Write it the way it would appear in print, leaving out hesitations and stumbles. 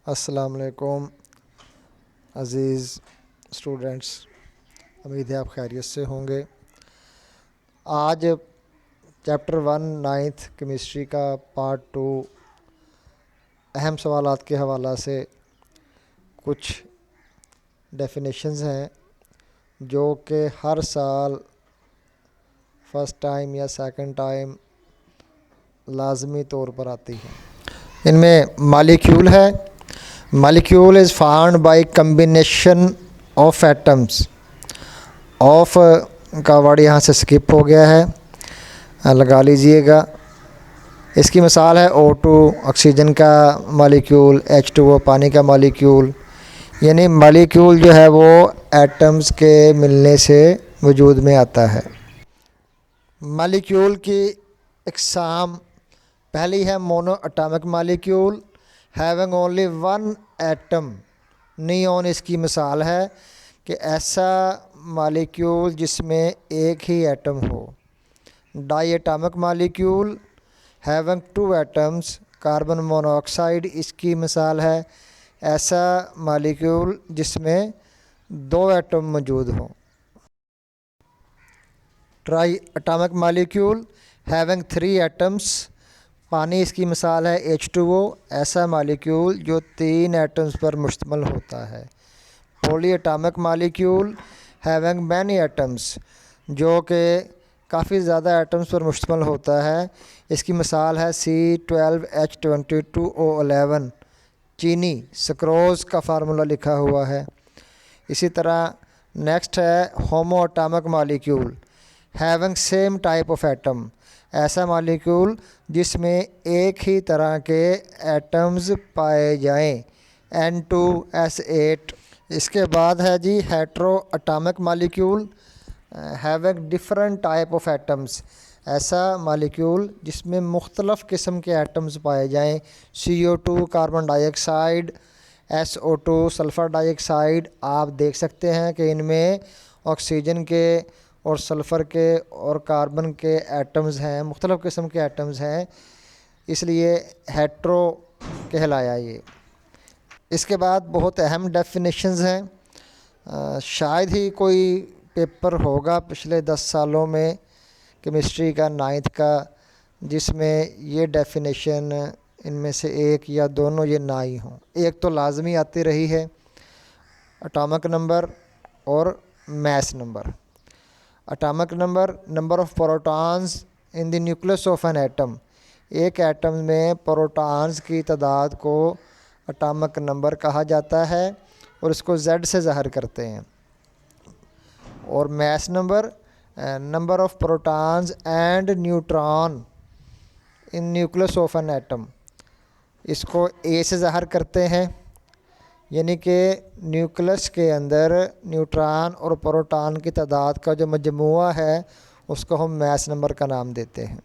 अस्सलाम वालेकुम अज़ीज़ स्टूडेंट्स, उम्मीद है आप खैरियत से होंगे। आज चैप्टर 1 नाइन्थ केमिस्ट्री का पार्ट 2 अहम सवालात के हवाला से कुछ डेफिनेशंस हैं जो कि हर साल फ़र्स्ट टाइम या सेकंड टाइम लाजमी तौर पर आती हैं। इनमें मालिक्यूल है। Molecule is formed by combination of atoms of का वर्ड यहाँ से स्किप हो गया है, लगा लीजिएगा। इसकी मिसाल है O2 ऑक्सीजन का मॉलिक्यूल, H2O पानी का मॉलिक्यूल। यानी मॉलिक्यूल जो है वो एटम्स के मिलने से वजूद में आता है। मॉलिक्यूल की इकसाम पहली है monoatomic molecule having only one atom. Neon इसकी मिसाल है कि ऐसा मॉलिक्यूल जिसमें एक ही एटम हो। Diatomic molecule having two atoms, carbon monoxide इसकी मिसाल है ऐसा मॉलिक्यूल जिसमें दो एटम मौजूद हों। Try atomic molecule having three atoms, पानी इसकी मिसाल है H2O, ऐसा मॉलिक्यूल जो तीन एटम्स पर मुश्तमिल होता है। Poly atomic molecule having many atoms, जो कि काफ़ी ज़्यादा एटम्स पर मुश्तमिल होता है। इसकी मिसाल है C12H22O11, चीनी सक्रोज़ का फार्मूला लिखा हुआ है। इसी तरह नेक्स्ट है होमो atomic molecule having same type of atom, ऐसा मॉलिक्यूल जिसमें एक ही तरह के एटम्स पाए जाएं, N2S8। इसके बाद है जी hetero atomic molecule having different type of atoms, ऐसा मॉलिक्यूल जिसमें मुख्तलिफ़ किस्म के एटम्स पाए जाएं, CO2 carbon dioxide, SO2 sulphur dioxide. आप देख सकते हैं कि इनमें ऑक्सीजन के और सल्फ़र के और कार्बन के एटम्स हैं, मुख्तलिफ़ किस्म के एटम्स हैं, इसलिए हेट्रो कहलाया ये। इसके बाद बहुत अहम डेफिनेशंस हैं। शायद ही कोई पेपर होगा पिछले 10 सालों में केमिस्ट्री का नाइन्थ का जिसमें ये डेफिनेशन इनमें से एक या दोनों ये ना ही हों। एक तो लाजमी आती रही है, एटॉमिक नंबर और mass number. Atomic number of protons in the nucleus of an atom, एक एटम में प्रोटॉन्स की तादाद को एटॉमिक नंबर कहा जाता है और इसको Z से ज़ाहिर करते हैं। और mass number of protons and neutron in nucleus of an atom, इसको A से ज़ाहिर करते हैं। यानी कि न्यूक्लियस के अंदर न्यूट्रॉन और प्रोटॉन की तादाद का जो मजमूआ है उसको हम मास नंबर का नाम देते हैं।